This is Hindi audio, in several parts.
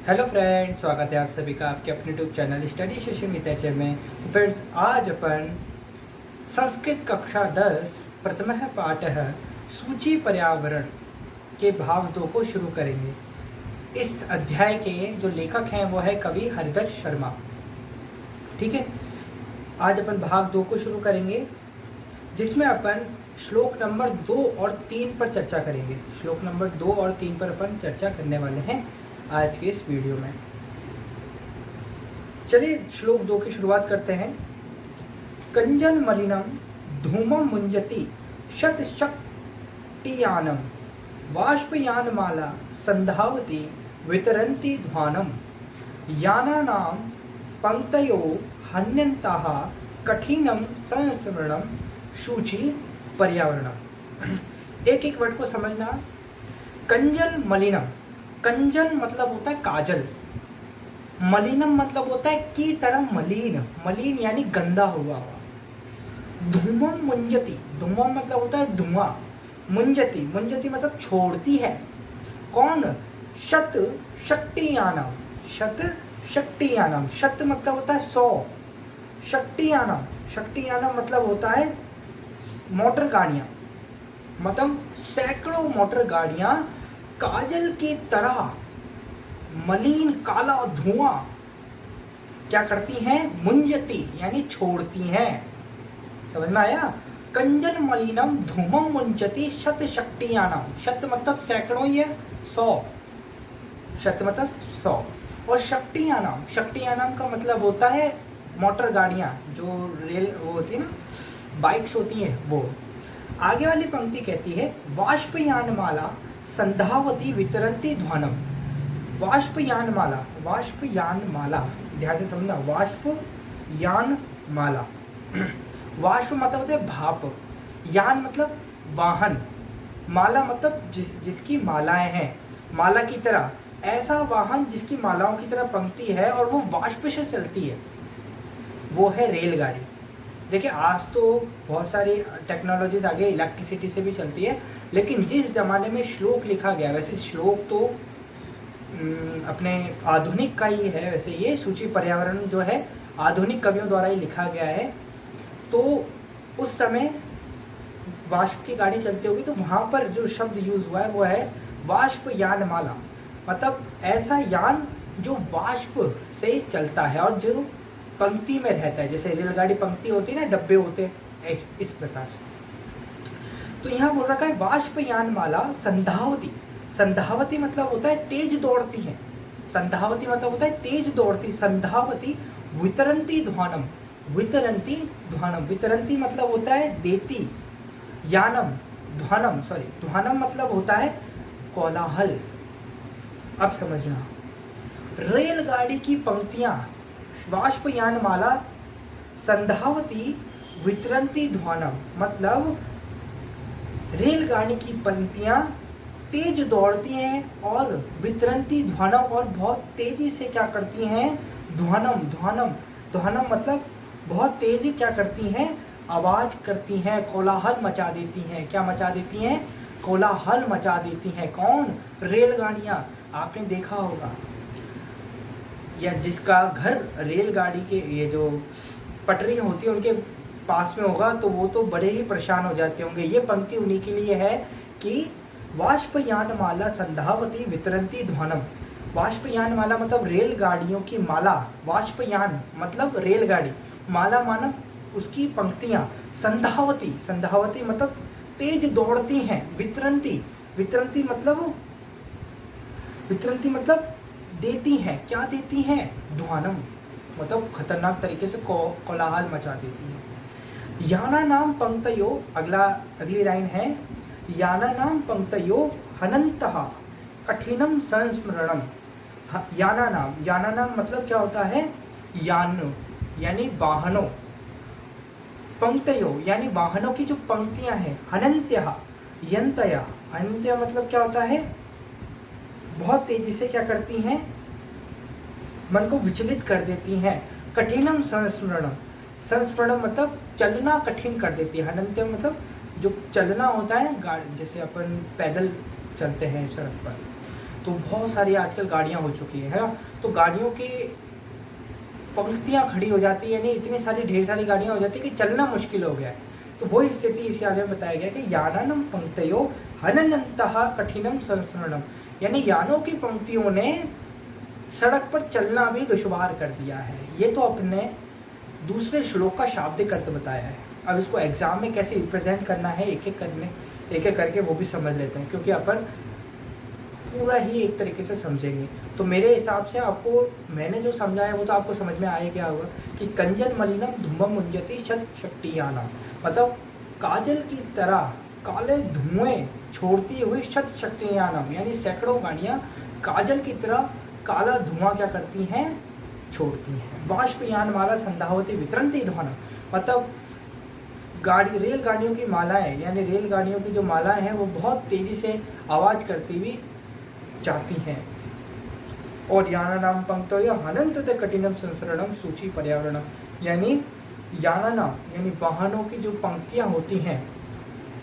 हेलो फ्रेंड्स, स्वागत है आप सभी का आपके अपने YouTube channel study session with H में। तो फ्रेंड्स, आज अपन संस्कृत कक्षा 10 प्रथम पाठ है सूची पर्यावरण के भाग 2 को शुरू करेंगे। इस अध्याय के जो लेखक हैं वो है कवि हरिदत्त शर्मा। ठीक है, आज अपन भाग 2 को शुरू करेंगे जिसमें अपन श्लोक नंबर 2 और 3 पर चर्चा करेंगे। श्लोक नंबर 2 और 3 पर अपन चर्चा करने वाले हैं आज के इस वीडियो में। चलिए श्लोक 2 की शुरुआत करते हैं। कंजन मलिनम धूमम मुंजति शत शक्तियानम वाष्पयानमाला संधावती वितरन्ति ध्वानम यानानाम पंक्तयो हन्यन्ताः कठिनम संस्मरणम शुचि पर्यावरणम। एक एक वर्ड को समझना। कंजल मलिनम, कंजन मतलब होता है काजल, मलिनम मतलब होता है की तरह मलिन, मलिन यानी गंदा हुआ। धूमम मुंजति, धूमम मतलब होता है धुआं, मुंजति, मुंजति मतलब छोड़ती है। कौन? शत शक्तियानम, शत शक्तियानम, शत मतलब होता है 100, शक्तियानम, शक्तियानम मतलब होता है मोटर गाड़ियां, मतलब सैकड़ों मोटर गाड़ियां काजल की तरह मलिन काला धुआं क्या करती हैं? मुंजती यानी छोड़ती हैं। समझ में आया? कंजन मलिनम धूमम मुंजति शत शक्तियानम, शत मतलब सैकड़ों, ये 100, शत मतलब 100, और शक्तियानम, शक्तियानम का मतलब होता है मोटर गाड़ियां, जो रेल वो होती है ना, बाइक्स होती हैं वो। आगे वाली पंक्ति कहती है वाष्पयानमाला संधावती वितरन्ति ध्वानम। वाष्पयानमाला, वाष्पयानमाला ध्यान से समझना, वाष्पयानमाला, वाष्प मतलब होता है भाप, यान मतलब वाहन, माला मतलब जिसकी मालाएं हैं, माला की तरह, ऐसा वाहन जिसकी मालाओं की तरह पंक्ति है और वो वाष्प से चलती है, वो है रेलगाड़ी। देखिए, आज तो बहुत सारी टेक्नोलॉजीज आ गई, इलेक्ट्रिसिटी से भी चलती है, लेकिन जिस ज़माने में श्लोक लिखा गया, वैसे श्लोक तो अपने आधुनिक का ही है, वैसे ये सूची पर्यावरण जो है आधुनिक कवियों द्वारा ही लिखा गया है। तो उस समय वाष्प की गाड़ी चलती होगी, तो वहाँ पर जो शब्द यूज हुआ है वो है वाष्पयानमाला, मतलब ऐसा यान जो वाष्प से चलता है और जो पंक्ति में रहता है, जैसे रेलगाड़ी पंक्ति होती है ना, डब्बे होते हैं, इस प्रकार से। तो यहाँ बोल रखा है वाष्पयानमाला संधावती, संधावती मतलब होता है तेज दौड़ती है, संधावती मतलब होता है तेज दौड़ती, संधावती वितरन्ति ध्वानम, वितरन्ति ध्वानम, वितरन्ति मतलब होता है देती, यानम ध्वानम, सॉरी ध्वानम मतलब होता है कोलाहल। अब समझना, रेलगाड़ी की पंक्तियां वाष्पयानमाला संधावती वितरन्ति ध्वानम, मतलब रेलगाड़ी की पंक्तियां तेज दौड़ती हैं और वितरन्ति ध्वानम, और बहुत तेजी से क्या करती हैं? ध्वानम, ध्वानम, ध्वानम मतलब बहुत तेज क्या करती हैं? आवाज करती हैं, कोलाहल मचा देती हैं। क्या मचा देती हैं? कोलाहल मचा देती हैं। कौन? रेलगाड़ियां। आपने देखा होगा, या जिसका घर रेलगाड़ी के ये जो पटरी होती है उनके पास में होगा, तो वो तो बड़े ही परेशान हो जाते होंगे। ये पंक्ति उन्हीं के लिए है कि वाष्पयानमाला संधावती वितरन्ति ध्वानम। वाष्पयानमाला मतलब रेलगाड़ियों की माला, वाष्पयान मतलब रेलगाड़ी, माला मानव उसकी पंक्तियां, संधावती, संधावती मतलब तेज दौड़ती हैं, वितरन्ति, वितरन्ति मतलब, वितरन्ति मतलब देती हैं। क्या देती हैं? ध्वानम मतलब खतरनाक तरीके से कोलाहल मचा देती है। याना नाम पंक्तयो, अगली लाइन है, याना नाम पंक्तयो हनन्तः कठिनम संस्मरणम। याना नाम, याना नाम मतलब क्या होता है? यान यानी वाहनों, पंक्तयो यानी वाहनों की जो पंक्तियां हैं, हनन्त्यः यन्तया, हनन्त्य मतलब क्या होता है? बहुत तेजी से क्या करती हैं? मन को विचलित कर देती हैं। कठिनम संस्मरणम, संस्मरणम मतलब चलना कठिन कर देती है। हनन्त्य मतलब जो चलना होता है ना, गाड़ी जैसे अपन पैदल चलते हैं सड़क पर, तो बहुत सारी आजकल गाड़ियाँ हो चुकी है ना, तो गाड़ियों की पंक्तियाँ खड़ी हो जाती है, यानी इतनी सारी ढेर सारी गाड़ियाँ हो जाती है कि चलना मुश्किल हो गया है। तो वही स्थिति इस यान में बताया गया कि यानानम पंक्तयो हननंतः कठिनम संस्मरणम, यानी यानों की पंक्तियों ने सड़क पर चलना भी दुश्वार कर दिया है। ये तो अपने दूसरे श्लोक का शाब्दिक अर्थ बताया है। अब इसको एग्जाम में कैसे रिप्रेजेंट करना है एक एक करके वो भी समझ लेते हैं, क्योंकि अपन पूरा ही एक तरीके से समझेंगे। तो मेरे हिसाब से आपको मैंने जो समझाया वो तो आपको समझ में आया क्या होगा कि कंजन मलिनम धूमम मुंजति शत शक्तियाना, मतलब काजल की तरह काले धुएं छोड़ती हुई शत शक्तियानम, यानी सैकड़ों गाड़ियाँ काजल की तरह काला धुआं क्या करती हैं, छोड़ती हैं। बाष्पयान माला संधावती वितरंती ध्वनि, मतलब रेलगाड़ियों की मालाएं, यानी रेलगाड़ियों की जो मालाएं हैं वो बहुत तेजी से आवाज करती हुई जाती हैं। और यानानाम पंक्तयो अनंत कठिनम संसरणम सूची पर्यावरणम, यानी यानानाम यानी वाहनों की जो पंक्तियां होती हैं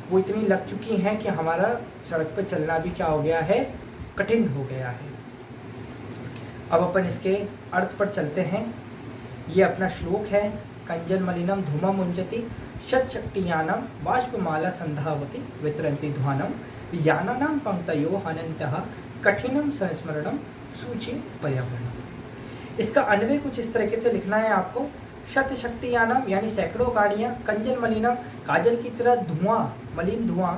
वो इतनी लग चुकी हैं कि हमारा सड़क पर चलना भी क्या हो गया है, कठिन हो गया है। अब अपन इसके अर्थ पर चलते हैं। ये अपना श्लोक है, कंजन मलिनम धूमा मुंजति शत शक्तियानम बाष्पमाला संधावती वितरंती ध्वानम यानानाम पंक्तयो हनन्तः कठिनम संस्मरणम सूची पर्यावरणम। इसका अन्वय कुछ इस तरीके से लिखना है आपको। शत शक्तियानम यानी सैकड़ों गाड़ियाँ, कंजन मलिनम काजल की तरह धुआं, मलिन धुआं,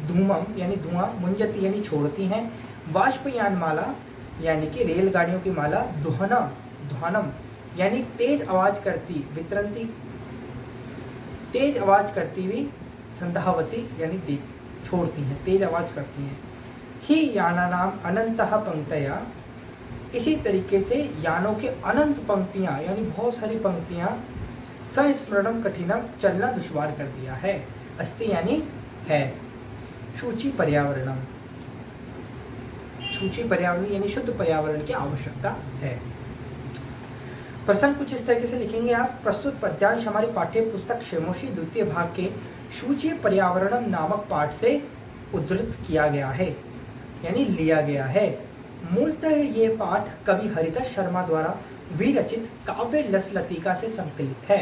धूमम यानी धुआं, मुंजति यानी छोड़ती हैं, बाष्पयान माला यानी कि रेलगाड़ियों की माला, ध्वानम यानी तेज आवाज करती, वितरंती तेज आवाज करती हुई, संधावती यानी छोड़ती हैं, तेज आवाज करती हैं। ही यानानाम अनंतः पंक्तया, इसी तरीके से यानों के अनंत पंक्तियां यानी बहुत सारी पंक्तियां संस्मरणम कठिनम चलना दुश्वार कर दिया है। अस्ति यानी है, सूची पर्यावरणम, सूची पर्यावरण यानी शुद्ध पर्यावरण की आवश्यकता है। प्रश्न कुछ इस तरीके से लिखेंगे आप। प्रस्तुत पद्यांश हमारी पाठ्य पुस्तक क्षेमोशी द्वितीय भाग के सूची पर्यावरणम नामक पाठ से उद्धृत किया गया है, यानी लिया गया है। मूलतः ये पाठ कवि हरिदास शर्मा द्वारा विरचित काव्य लसलतिका से संकलित है।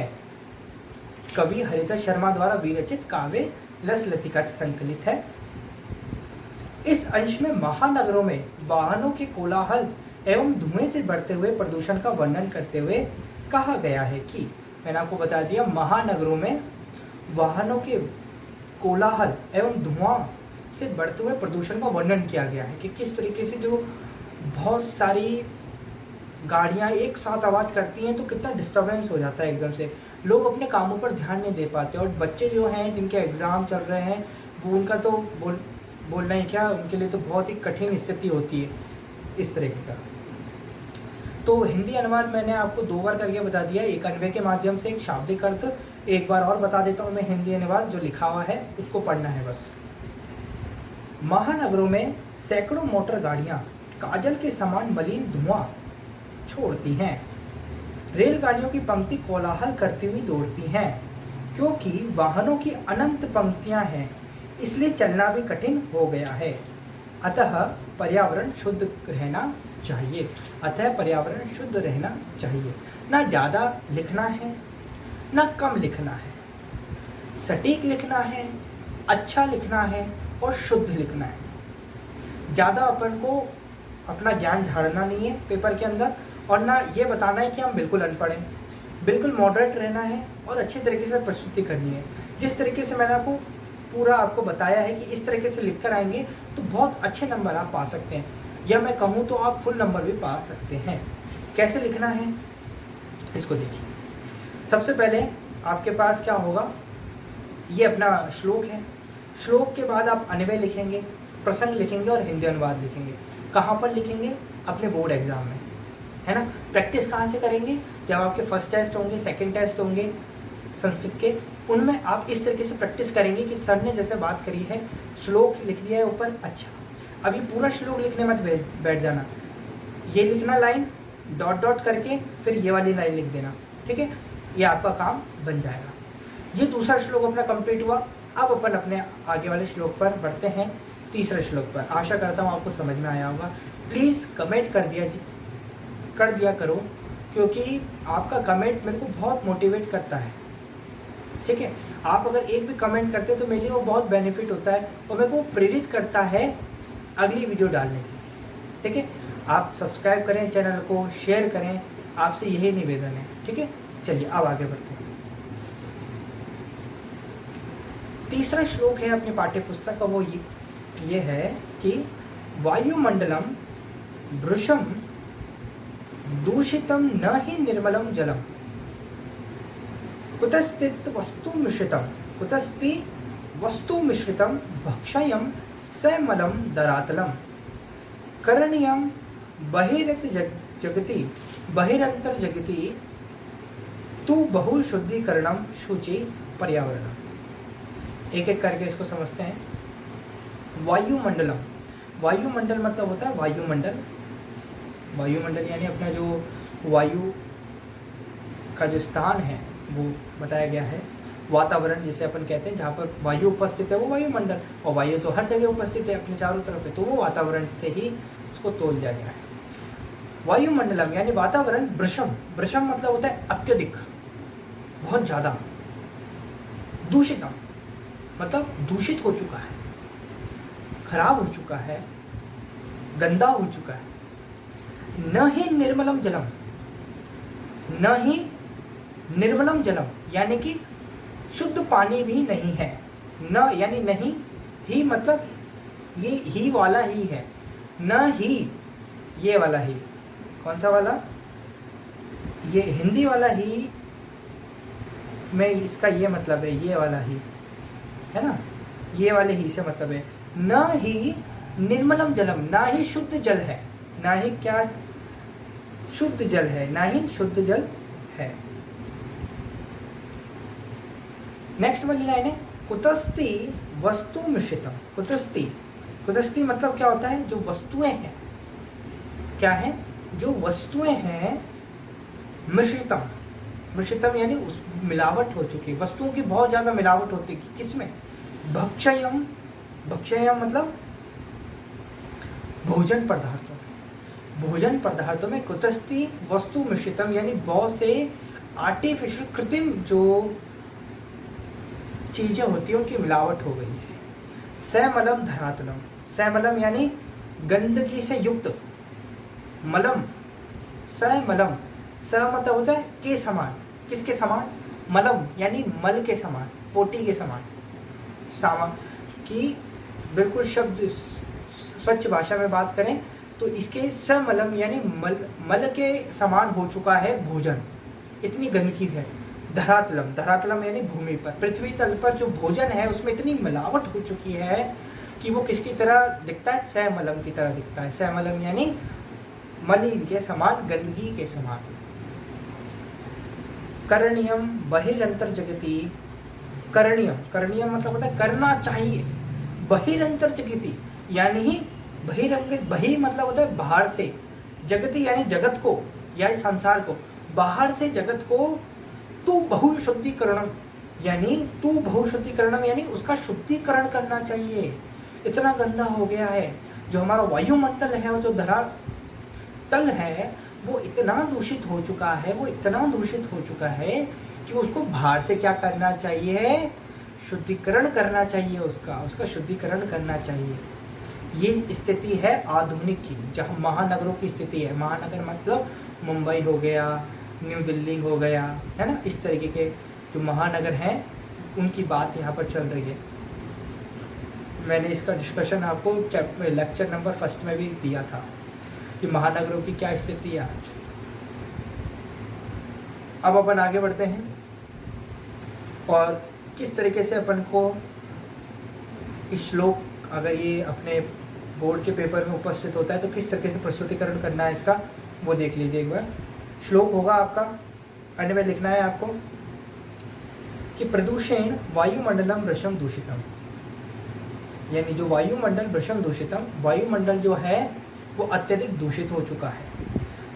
कवि हरिदास शर्मा द्वारा विरचित काव्य लसलतिका से संकलित है। इस अंश में महानगरों में वाहनों के कोलाहल एवं धुएं से बढ़ते हुए प्रदूषण का वर्णन करते हुए कहा गया है कि, मैंने आपको बता दिया, महानगरों में वाहनों के कोलाहल एवं धुआं से बढ़ते हुए प्रदूषण का वर्णन किया गया है कि किस तरीके से जो बहुत सारी गाड़ियां एक साथ आवाज़ करती हैं तो कितना डिस्टर्बेंस हो जाता है एकदम से, लोग अपने कामों पर ध्यान नहीं दे पाते। और बच्चे जो हैं जिनके एग्ज़ाम चल रहे हैं वो उनका तो बोलना ही क्या, उनके लिए तो बहुत ही कठिन स्थिति होती है इस तरीके का। तो हिंदी अनुवाद मैंने आपको 2 बार करके बता दिया, एक अन्वय के माध्यम से, एक शाब्दिक अर्थ। एक बार और बता देता हूँ मैं हिंदी अनुवाद, जो लिखा हुआ है उसको पढ़ना है बस। महानगरों में सैकड़ों मोटर गाड़ियां काजल के समान मलिन धुआं छोड़ती हैं। रेलगाड़ियों की पंक्ति कोलाहल करती हुई दौड़ती हैं। क्योंकि वाहनों की अनंत पंक्तियां हैं इसलिए चलना भी कठिन हो गया है। अतः पर्यावरण शुद्ध रहना चाहिए। अतः पर्यावरण शुद्ध रहना चाहिए। ना ज़्यादा लिखना है ना कम लिखना है, सटीक लिखना है, अच्छा लिखना है और शुद्ध लिखना है। ज़्यादा अपन को अपना ज्ञान झाड़ना नहीं है पेपर के अंदर, और ना ये बताना है कि हम बिल्कुल अनपढ़ हैं। बिल्कुल मॉडरेट रहना है और अच्छे तरीके से प्रस्तुति करनी है। जिस तरीके से मैंने आपको बताया है कि इस तरीके से लिख कर आएंगे तो बहुत अच्छे नंबर आप पा सकते हैं, या मैं कहूँ तो आप फुल नंबर भी पा सकते हैं। कैसे लिखना है इसको देखिए। सबसे पहले आपके पास क्या होगा, ये अपना श्लोक है। श्लोक के बाद आप अन्वय लिखेंगे, प्रसंग लिखेंगे और हिंदी अनुवाद लिखेंगे। कहाँ पर लिखेंगे? अपने बोर्ड एग्जाम में, है ना। प्रैक्टिस कहाँ से करेंगे? जब आपके फर्स्ट टेस्ट होंगे, सेकंड टेस्ट होंगे संस्कृत के, उनमें आप इस तरीके से प्रैक्टिस करेंगे कि सर ने जैसे बात करी है, श्लोक लिख दिया है ऊपर, अच्छा अभी पूरा श्लोक लिखने मत बैठ जाना, ये लिखना लाइन डॉट डॉट करके, फिर ये वाली लाइन लिख देना, ठीक है। ये आपका काम बन जाएगा। ये दूसरा श्लोक अपना कंप्लीट हुआ। अब अपन अपने आगे वाले श्लोक पर बढ़ते हैं, तीसरे श्लोक पर। आशा करता हूँ आपको समझ में आया होगा। प्लीज़ कमेंट कर दिया करो, क्योंकि आपका कमेंट मेरे को बहुत मोटिवेट करता है। ठीक है, आप अगर एक भी कमेंट करते हैं तो मेरे लिए वो बहुत बेनिफिट होता है और मेरे को प्रेरित करता है अगली वीडियो डालने की। ठीक है, आप सब्सक्राइब करें चैनल को, शेयर करें, आपसे यही निवेदन है। ठीक है, चलिए अब आगे बढ़ते हैं। तीसरा श्लोक है अपनी पाठ्य पुस्तक का, वो ये है कि वायुमंडलम भृशम दूषितम न ही निर्मलम जलम कुतस्तित् वस्तु मिश्रितम भक्षयम सैमलम दरातलम करणीयम बहिरंतर जगति तु बहुशुद्धीकरणम शुचि पर्यावरणम। एक एक करके इसको समझते हैं। वायुमंडलम, वायुमंडल मतलब होता है वायुमंडल यानी अपना जो वायु का जो स्थान है वो बताया गया है। वातावरण जिसे अपन कहते हैं, जहाँ पर वायु उपस्थित है वो वायुमंडल, और वायु तो हर जगह उपस्थित है अपने चारों तरफ है, तो वो वातावरण से ही उसको तोल दिया गया है। वायुमंडलम यानी वातावरण, भृशम मतलब होता है अत्यधिक, बहुत ज्यादा। दूषितम मतलब दूषित हो चुका है, खराब हो चुका है, गंदा हो चुका है। न ही निर्मलम जलम यानी कि शुद्ध पानी भी नहीं है। न यानी नहीं, ही मतलब ये ही वाला ही है, न ही ये वाला ही। कौन सा वाला? ये हिंदी वाला ही में इसका ये मतलब है, ये वाला ही है ना, ये वाले ही से मतलब है। न ही निर्मलम जलम, ना ही शुद्ध जल है, ना ही क्या शुद्ध जल है, ना ही शुद्ध जल है। नेक्स्ट वाली लाइन है कुतस्ती वस्तु मिश्रितम। कुतस्ती मतलब क्या होता है? जो वस्तुएं हैं, क्या है? जो वस्तुएं हैं मिश्रितम यानी उस मिलावट हो चुकी है। वस्तुओं की बहुत ज्यादा मिलावट होती है। किसमें? भक्षयम मतलब भोजन पदार्थों में कुतस्ती वस्तु मिश्रितम यानी बहुत से आर्टिफिशियल कृत्रिम जो चीजें होती हैं उनकी मिलावट हो गई है। सैमलम धरातलम, सैमलम यानी गंदगी से युक्त, मलम सैमलम, स मतलब होता है के समान। किसके समान? मलम यानी मल के समान, पोटी के समान, की बिल्कुल शब्द स्वच्छ भाषा में बात करें तो इसके समलम यानी मल के समान हो चुका है भोजन, इतनी गंदगी है। धरातलम यानी भूमि पर, पृथ्वी तल पर जो भोजन है उसमें इतनी मिलावट हो चुकी है कि वो किसकी तरह दिखता है? सैमलम की तरह दिखता है। सैमलम यानी मलिन के समान, गंदगी के समान। करणीयम बहिरंतर जगति, करणीयम मतलब होता है करना चाहिए। बहिरंतर जगति यानी बहि मतलब होता है बाहर से, जगति यानी जगत को या इस संसार को, बाहर से जगत को। तू बहुशुद्धिकरणम यानी उसका शुद्धिकरण करना चाहिए। इतना गंदा हो गया है जो हमारा वायुमंडल है और जो धरातल है वो इतना दूषित हो चुका है कि उसको बाहर से क्या करना चाहिए? शुद्धिकरण करना चाहिए, उसका शुद्धिकरण करना चाहिए। ये स्थिति है आधुनिक की, जहाँ महानगरों की स्थिति है। महानगर मतलब मुंबई हो गया, न्यू दिल्ली हो गया, है ना, इस तरीके के जो महानगर हैं उनकी बात यहाँ पर चल रही है। मैंने इसका डिस्कशन आपको लेक्चर नंबर 1 में भी दिया था कि महानगरों की क्या स्थिति है आज। अब अपन आगे बढ़ते हैं और किस तरीके से अपन को इस श्लोक, अगर ये अपने बोर्ड के पेपर में उपस्थित होता है तो किस तरीके से प्रस्तुतिकरण करना है इसका, वो देख लीजिए एक बार। श्लोक होगा आपका, अन्य में लिखना है आपको कि प्रदूषण वायुमंडलम भृशम दूषितम, यानी जो वायुमंडल भृशम दूषितम, वायुमंडल जो है वो अत्यधिक दूषित हो चुका है।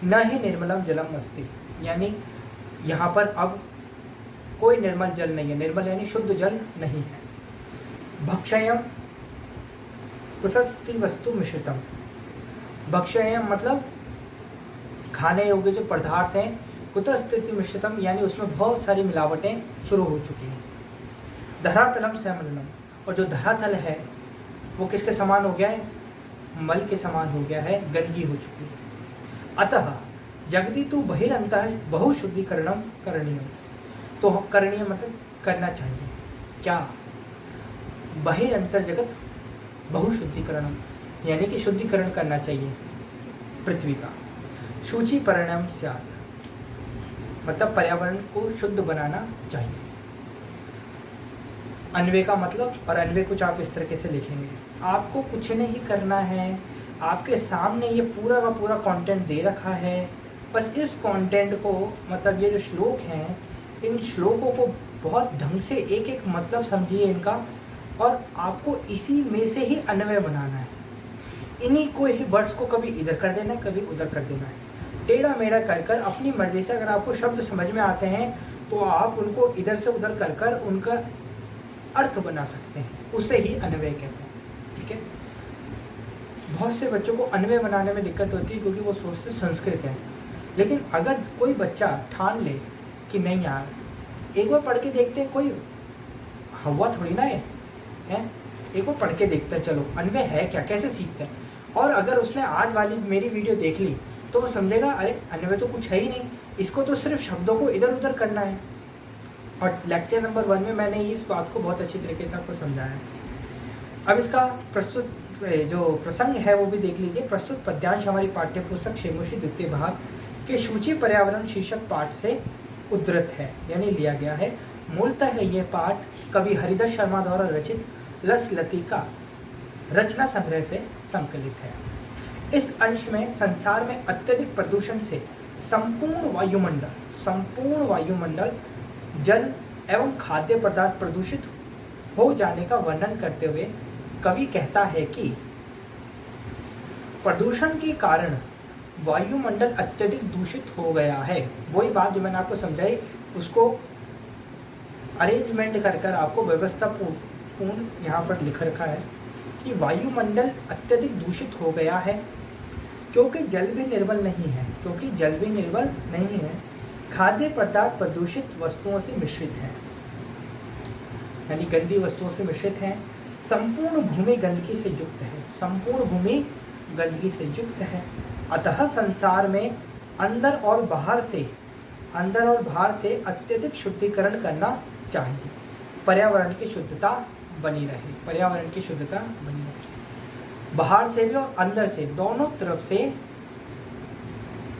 न ही निर्मलम जलम अस्ति, यानी यहाँ पर अब कोई निर्मल जल नहीं है। निर्मल यानी शुद्ध जल नहीं है। भक्षयम कुसस्ति वस्तु मिश्रितम, भक्ष्य मतलब खाने योग्य जो पदार्थ हैं, कुतः स्थिति मिश्रितम यानी उसमें बहुत सारी मिलावटें शुरू हो चुकी हैं। धरातलम समलनम, और जो धरातल है वो किसके समान हो गया है? मल के समान हो गया है, गंदगी हो चुकी है। अतः जगति तो बहिरंतः बहुशुद्धिकरणम करणीय, तो करणीय मतलब करना चाहिए क्या? बहिरंतर जगत बहुशुद्धिकरणम यानी कि शुद्धिकरण करना चाहिए पृथ्वी का। शुचि परिणाम स्यात् मतलब पर्यावरण को शुद्ध बनाना चाहिए। अन्वय का मतलब, और अन्वय कुछ आप इस तरीके से लिखेंगे, आपको कुछ नहीं करना है, आपके सामने ये पूरा का पूरा कंटेंट दे रखा है, बस इस कंटेंट को मतलब ये जो श्लोक हैं, इन श्लोकों को बहुत ढंग से एक एक मतलब समझिए इनका, और आपको इसी में से ही अन्वय बनाना है। इन्हीं को ही वर्ड्स को कभी इधर कर देना है, कभी उधर कर देना है, टेढ़ा मेढ़ा कर कर अपनी मर्जी से। अगर आपको शब्द समझ में आते हैं तो आप उनको इधर से उधर कर कर उनका अर्थ बना सकते हैं, उसे ही अन्वय कहते हैं। ठीक है, बहुत से बच्चों को अन्वय बनाने में दिक्कत होती है क्योंकि वो सोचते संस्कृत है, लेकिन अगर कोई बच्चा ठान ले कि नहीं यार एक बार पढ़ के देखते हैं, कोई हवा थोड़ी ना है, एक बार पढ़ के देखते हैं, चलो अन्वय है क्या, कैसे सीखते हैं। और अगर उसने आज वाली मेरी वीडियो देख ली तो वो समझेगा अरे अन्वय तो कुछ है ही नहीं, इसको तो सिर्फ शब्दों को इधर उधर करना है। और लेक्चर नंबर 1 में मैंने इस बात को बहुत अच्छी तरीके से आपको समझाया है। अब इसका प्रस्तुत जो प्रसंग है वो भी देख लीजिए। प्रस्तुत पद्यांश हमारी पाठ्य पुस्तक क्षेमोशी द्वितीय भाग के शुचि पर्यावरण शीर्षक पाठ से उद्धृत है, यानी लिया गया है। मूलतः यह पाठ कवि हरिदास शर्मा द्वारा रचित लस लतिका रचना संग्रह से संकलित है। इस अंश में संसार में अत्यधिक प्रदूषण से संपूर्ण वायुमंडल जल एवं खाद्य पदार्थ प्रदूषित हो जाने का वर्णन करते हुए कवि कहता है कि प्रदूषण के कारण वायुमंडल अत्यधिक दूषित हो गया है। वही बात जो मैंने आपको समझाई उसको अरेंजमेंट कर कर आपको व्यवस्था पूर्ण यहाँ पर लिख रखा है कि वायुमंडल अत्यधिक दूषित हो गया है क्योंकि जल भी निर्मल नहीं है, खाद्य पदार्थ प्रदूषित वस्तुओं से मिश्रित है, यानी गंदी वस्तुओं से मिश्रित है। संपूर्ण भूमि गंदगी से युक्त है। अतः संसार में अंदर और बाहर से अत्यधिक शुद्धिकरण करना चाहिए, पर्यावरण की शुद्धता बनी रहे। बाहर से भी और अंदर से दोनों तरफ से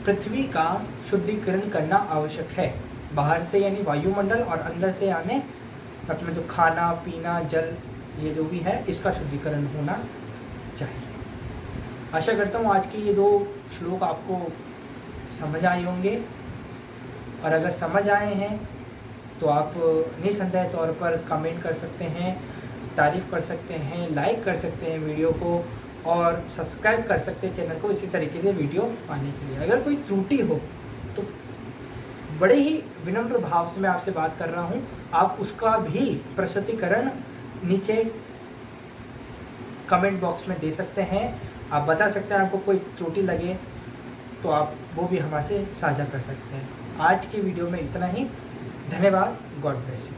पृथ्वी का शुद्धिकरण करना आवश्यक है। बाहर से यानी वायुमंडल, और अंदर से यानी अपना जो खाना पीना जल ये जो भी है इसका शुद्धिकरण होना चाहिए। आशा करता हूँ आज के ये 2 श्लोक आपको समझ आए होंगे, और अगर समझ आए हैं तो आप निसंदेह तौर पर कमेंट कर सकते हैं, तारीफ़ कर सकते हैं, लाइक कर सकते हैं वीडियो को, और सब्सक्राइब कर सकते हैं चैनल को इसी तरीके से वीडियो पाने के लिए। अगर कोई त्रुटि हो तो बड़े ही विनम्र भाव से मैं आपसे बात कर रहा हूँ, आप उसका भी प्रस्तुतिकरण नीचे कमेंट बॉक्स में दे सकते हैं। आप बता सकते हैं आपको कोई त्रुटि लगे तो आप वो भी हमारे से साझा कर सकते हैं। आज की वीडियो में इतना ही। धन्यवाद। God bless you.